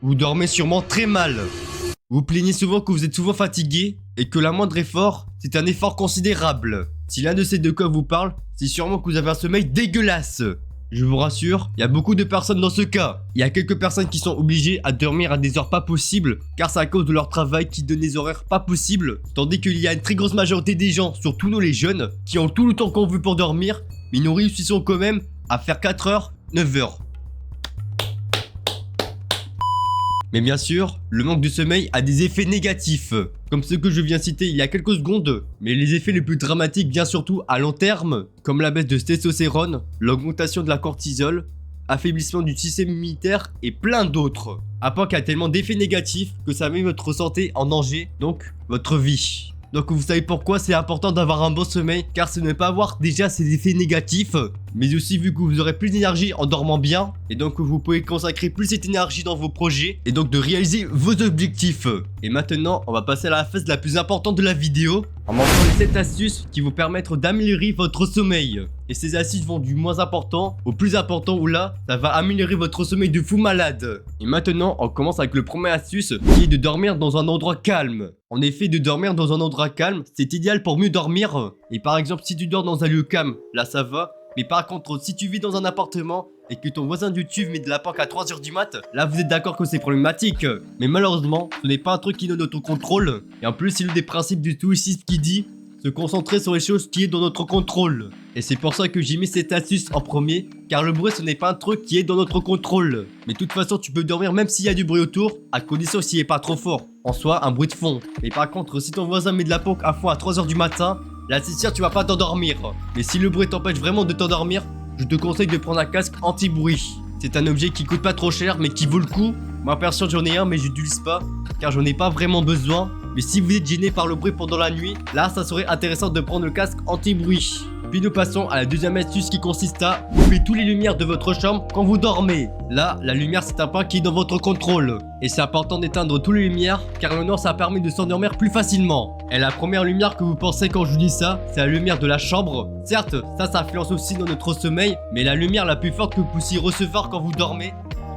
Vous dormez sûrement très mal. Vous plaignez souvent que vous êtes souvent fatigué et que la moindre effort, c'est un effort considérable. Si l'un de ces deux cas vous parle, c'est sûrement que vous avez un sommeil dégueulasse. Je vous rassure, il y a beaucoup de personnes dans ce cas. Il y a quelques personnes qui sont obligées à dormir à des heures pas possibles, car c'est à cause de leur travail qui donne des horaires pas possibles, tandis qu'il y a une très grosse majorité des gens, surtout nous les jeunes, qui ont tout le temps qu'on veut pour dormir, mais nous réussissons quand même à faire 4 heures, 9 heures. Mais bien sûr, le manque de sommeil a des effets négatifs, comme ceux que je viens citer il y a quelques secondes, mais les effets les plus dramatiques viennent surtout à long terme, comme la baisse de testostérone, l'augmentation de la cortisol, affaiblissement du système immunitaire et plein d'autres. Un point qui a tellement d'effets négatifs que ça met votre santé en danger, donc votre vie. Donc vous savez pourquoi c'est important d'avoir un bon sommeil, car ce n'est pas avoir déjà ces effets négatifs, mais aussi vu que vous aurez plus d'énergie en dormant bien, et donc vous pouvez consacrer plus cette énergie dans vos projets, et donc de réaliser vos objectifs. Et maintenant, on va passer à la phase la plus importante de la vidéo, en montrant les 7 astuces qui vous permettront d'améliorer votre sommeil. Et ces astuces vont du moins important au plus important, où là, ça va améliorer votre sommeil de fou malade. Et maintenant, on commence avec le premier astuce, qui est de dormir dans un endroit calme. En effet, de dormir dans un endroit calme, c'est idéal pour mieux dormir. Et par exemple, si tu dors dans un lieu calme, là ça va. Mais par contre, si tu vis dans un appartement et que ton voisin du dessus met de la PAC à 3h du mat, là vous êtes d'accord que c'est problématique. Mais malheureusement, ce n'est pas un truc qui est dans notre contrôle. Et en plus, c'est l'un des principes du stoïcisme qui dit se concentrer sur les choses qui est dans notre contrôle. Et c'est pour ça que j'ai mis cette astuce en premier, car le bruit ce n'est pas un truc qui est dans notre contrôle. Mais de toute façon tu peux dormir même s'il y a du bruit autour, à condition s'il n'est pas trop fort. En soi, un bruit de fond. Mais par contre, si ton voisin met de la PAC à fond à 3h du matin, là c'est sûr tu vas pas t'endormir. Mais si le bruit t'empêche vraiment de t'endormir, je te conseille de prendre un casque anti-bruit. C'est un objet qui coûte pas trop cher mais qui vaut le coup. Moi perso j'en ai un mais je l'utilise pas, car j'en ai pas vraiment besoin. Mais si vous êtes gêné par le bruit pendant la nuit, là ça serait intéressant de prendre le casque anti-bruit. Puis nous passons à la deuxième astuce qui consiste à couper toutes les lumières de votre chambre quand vous dormez. Là, la lumière c'est un point qui est dans votre contrôle. Et c'est important d'éteindre toutes les lumières, car le noir ça permet de s'endormir plus facilement. Et la première lumière que vous pensez quand je vous dis ça, c'est la lumière de la chambre. Certes, ça influence aussi dans notre sommeil, mais la lumière la plus forte que vous puissiez recevoir quand vous dormez,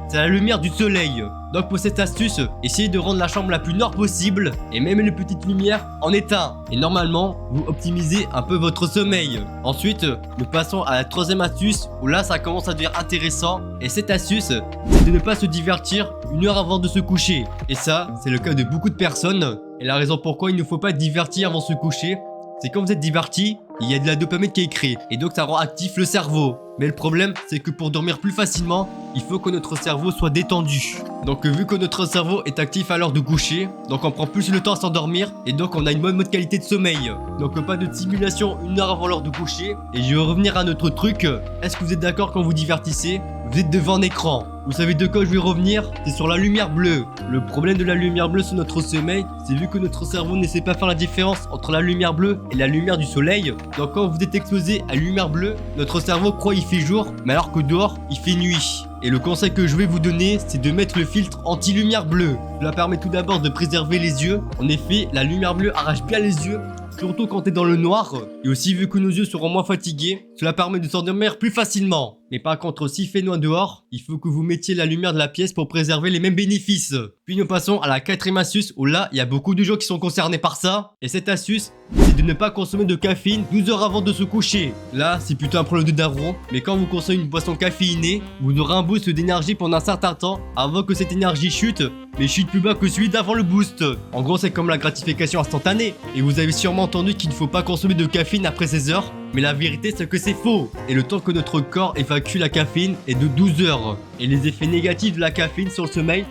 c'est la lumière du soleil. Donc pour cette astuce, essayez de rendre la chambre la plus noire possible et même les petites lumières en éteint. Et normalement, vous optimisez un peu votre sommeil. Ensuite, nous passons à la troisième astuce où là ça commence à devenir intéressant. Et cette astuce, c'est de ne pas se divertir 1 heure avant de se coucher. Et ça, c'est le cas de beaucoup de personnes. Et la raison pourquoi il ne faut pas être diverti avant de se coucher, c'est quand vous êtes diverti, il y a de la dopamine qui est créée et donc ça rend actif le cerveau. Mais le problème, c'est que pour dormir plus facilement, il faut que notre cerveau soit détendu. Donc vu que notre cerveau est actif à l'heure de coucher, donc on prend plus le temps à s'endormir et donc on a une bonne qualité de sommeil. Donc pas de stimulation 1 heure avant l'heure de coucher. Et je vais revenir à notre truc. Est-ce que vous êtes d'accord quand vous divertissez? Vous êtes devant un écran. Vous savez de quoi je vais revenir? C'est sur la lumière bleue. Le problème de la lumière bleue sur notre sommeil, c'est vu que notre cerveau ne sait pas faire la différence entre la lumière bleue et la lumière du soleil. Donc quand vous êtes exposé à la lumière bleue, notre cerveau croit il fait jour, mais alors que dehors, il fait nuit. Et le conseil que je vais vous donner, c'est de mettre le filtre anti-lumière bleue. Cela permet tout d'abord de préserver les yeux. En effet, la lumière bleue arrache bien les yeux, surtout quand t'es dans le noir. Et aussi vu que nos yeux seront moins fatigués, cela permet de s'endormir plus facilement. Mais par contre, s'il fait noir dehors, il faut que vous mettiez la lumière de la pièce pour préserver les mêmes bénéfices. Puis nous passons à la quatrième astuce où là, il y a beaucoup de gens qui sont concernés par ça. Et cette astuce, c'est de ne pas consommer de caféine 12 heures avant de se coucher. Là, c'est plutôt un problème de daron, mais quand vous consommez une boisson caféinée, vous aurez un boost d'énergie pendant un certain temps avant que cette énergie chute, mais chute plus bas que celui d'avant le boost. En gros, c'est comme la gratification instantanée. Et vous avez sûrement entendu qu'il ne faut pas consommer de caféine après 16 heures. Mais la vérité c'est que c'est faux. Et le temps que notre corps évacue la caféine est de 12 heures. Et les effets négatifs de la caféine sur le sommeil,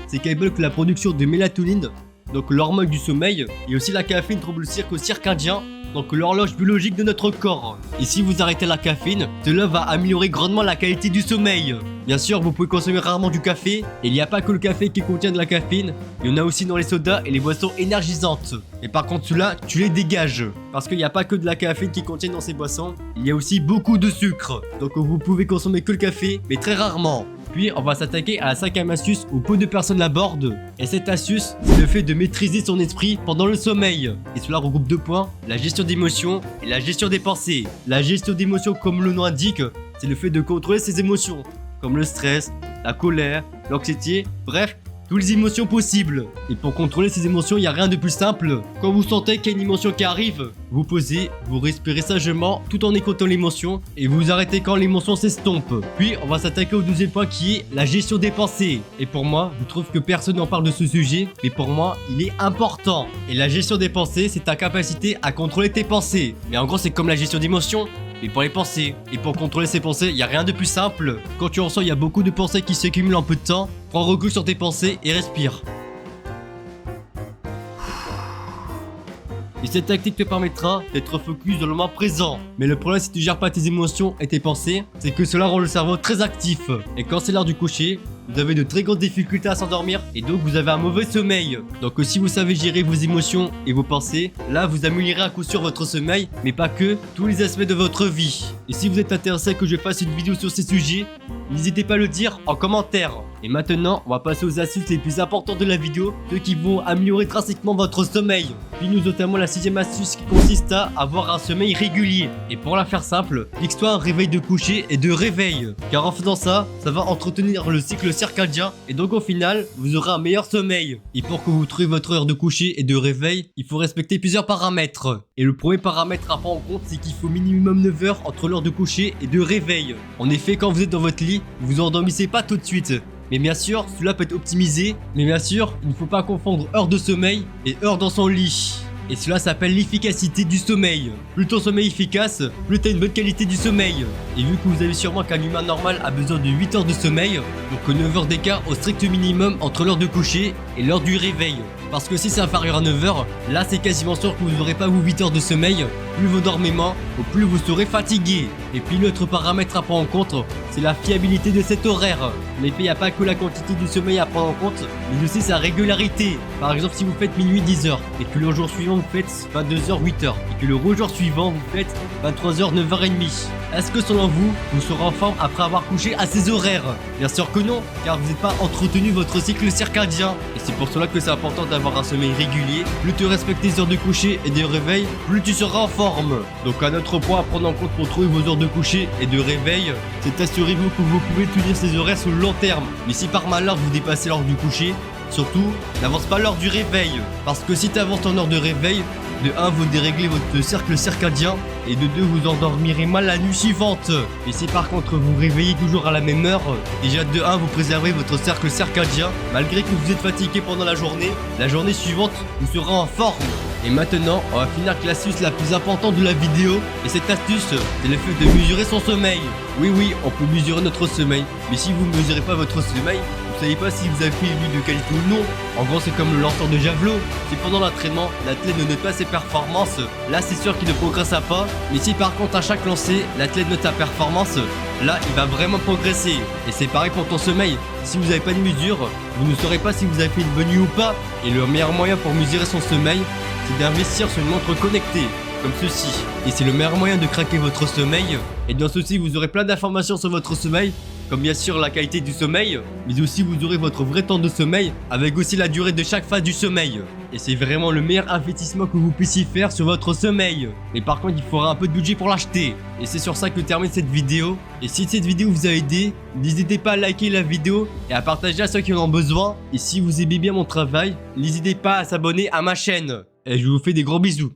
c'est qu'elle bloque la production de mélatonine, donc l'hormone du sommeil, et aussi la caféine trouble le cycle circadien, donc l'horloge biologique de notre corps. Et si vous arrêtez la caféine, cela va améliorer grandement la qualité du sommeil. Bien sûr, vous pouvez consommer rarement du café, et il n'y a pas que le café qui contient de la caféine, il y en a aussi dans les sodas et les boissons énergisantes. Et par contre ceux-là, tu les dégages, parce qu'il n'y a pas que de la caféine qui contient dans ces boissons, il y a aussi beaucoup de sucre. Donc vous pouvez consommer que le café, mais très rarement. Puis on va s'attaquer à la cinquième astuce où peu de personnes l'abordent. Et cette astuce, c'est le fait de maîtriser son esprit pendant le sommeil. Et cela regroupe 2 points, la gestion d'émotions et la gestion des pensées. La gestion d'émotions, comme le nom indique, c'est le fait de contrôler ses émotions, comme le stress, la colère, l'anxiété, bref, toutes les émotions possibles. Et pour contrôler ces émotions, il n'y a rien de plus simple. Quand vous sentez qu'il y a une émotion qui arrive, vous posez, vous respirez sagement tout en écoutant l'émotion et vous arrêtez quand l'émotion s'estompe. Puis on va s'attaquer au deuxième point qui est la gestion des pensées. Et pour moi, je trouve que personne n'en parle de ce sujet, mais pour moi, il est important. Et la gestion des pensées, c'est ta capacité à contrôler tes pensées. Mais en gros, c'est comme la gestion d'émotions, mais pour les pensées. Et pour contrôler ces pensées, il n'y a rien de plus simple. Quand tu ressens il y a beaucoup de pensées qui s'accumulent en peu de temps, prends recul sur tes pensées et respire. Et cette tactique te permettra d'être focus dans le moment présent. Mais le problème si tu gères pas tes émotions et tes pensées, c'est que cela rend le cerveau très actif. Et quand c'est l'heure du coucher, vous avez de très grandes difficultés à s'endormir et donc vous avez un mauvais sommeil. Donc si vous savez gérer vos émotions et vos pensées, là vous améliorerez à coup sûr votre sommeil, mais pas que, tous les aspects de votre vie. Et si vous êtes intéressé que je fasse une vidéo sur ces sujets, n'hésitez pas à le dire en commentaire. Et maintenant, on va passer aux astuces les plus importantes de la vidéo, ceux qui vont améliorer drastiquement votre sommeil. Puis nous notamment la 6ème astuce qui consiste à avoir un sommeil régulier. Et pour la faire simple, fixe-toi un réveil de coucher et de réveil. Car en faisant ça, ça va entretenir le cycle circadien et donc au final, vous aurez un meilleur sommeil. Et pour que vous trouviez votre heure de coucher et de réveil, il faut respecter plusieurs paramètres. Et le premier paramètre à prendre en compte, c'est qu'il faut minimum 9 heures entre l'heure de coucher et de réveil. En effet, quand vous êtes dans votre lit, vous vous endormissez pas tout de suite. Mais bien sûr, cela peut être optimisé. Mais bien sûr, il ne faut pas confondre heure de sommeil et heure dans son lit. Et cela s'appelle l'efficacité du sommeil. Plus ton sommeil est efficace, plus tu as une bonne qualité du sommeil. Et vu que vous avez sûrement qu'un humain normal a besoin de 8 heures de sommeil, donc 9 heures d'écart au strict minimum entre l'heure de coucher et l'heure du réveil. Parce que si c'est inférieur à 9 heures, là c'est quasiment sûr que vous n'aurez pas vos 8 heures de sommeil. Plus vous dormez moins, ou plus vous serez fatigué. Et puis l'autre paramètre à prendre en compte, c'est la fiabilité de cet horaire. Mais il n'y a pas que la quantité du sommeil à prendre en compte, mais aussi sa régularité. Par exemple, si vous faites minuit 10 heures, et que le jour suivant vous faites 22h 8 heures, et que le jour suivant vous faites 23h 9h30. Est-ce que selon vous, vous serez en forme après avoir couché à ces horaires? Bien sûr que non, car vous n'avez pas entretenu votre cycle circadien. Et c'est pour cela que c'est important d'avoir un sommeil régulier. Plus tu respectes tes heures de coucher et de réveil, plus tu seras en forme. Donc un autre point à prendre en compte pour trouver vos heures de coucher et de réveil, c'est assurez-vous que vous pouvez tenir ces horaires sur le long terme. Mais si par malheur vous dépassez l'heure du coucher, surtout, n'avance pas l'heure du réveil. Parce que si tu avances ton heure de réveil, de 1, vous déréglez votre cercle circadien et de 2, vous endormirez mal la nuit suivante. Et si par contre vous réveillez toujours à la même heure, déjà de 1, vous préservez votre cercle circadien. Malgré que vous êtes fatigué pendant la journée suivante, vous serez en forme. Et maintenant, on va finir avec l'astuce la plus importante de la vidéo. Et cette astuce, c'est le fait de mesurer son sommeil. Oui, on peut mesurer notre sommeil. Mais si vous ne mesurez pas votre sommeil, vous savez pas si vous avez fait une nuit de qualité ou non. En gros, c'est comme le lanceur de javelot. Si pendant l'entraînement, l'athlète ne note pas ses performances, là c'est sûr qu'il ne progressera pas. Mais si par contre à chaque lancer, l'athlète note sa performance, là il va vraiment progresser. Et c'est pareil pour ton sommeil. Si vous n'avez pas de mesure, vous ne saurez pas si vous avez fait une bonne nuit ou pas. Et le meilleur moyen pour mesurer son sommeil, c'est d'investir sur une montre connectée, comme ceci. Et c'est le meilleur moyen de craquer votre sommeil. Et dans ceci, vous aurez plein d'informations sur votre sommeil, comme bien sûr la qualité du sommeil, mais aussi vous aurez votre vrai temps de sommeil, avec aussi la durée de chaque phase du sommeil. Et c'est vraiment le meilleur investissement que vous puissiez faire sur votre sommeil. Mais par contre, il faudra un peu de budget pour l'acheter. Et c'est sur ça que termine cette vidéo. Et si cette vidéo vous a aidé, n'hésitez pas à liker la vidéo et à partager à ceux qui en ont besoin. Et si vous aimez bien mon travail, n'hésitez pas à s'abonner à ma chaîne. Et je vous fais des gros bisous.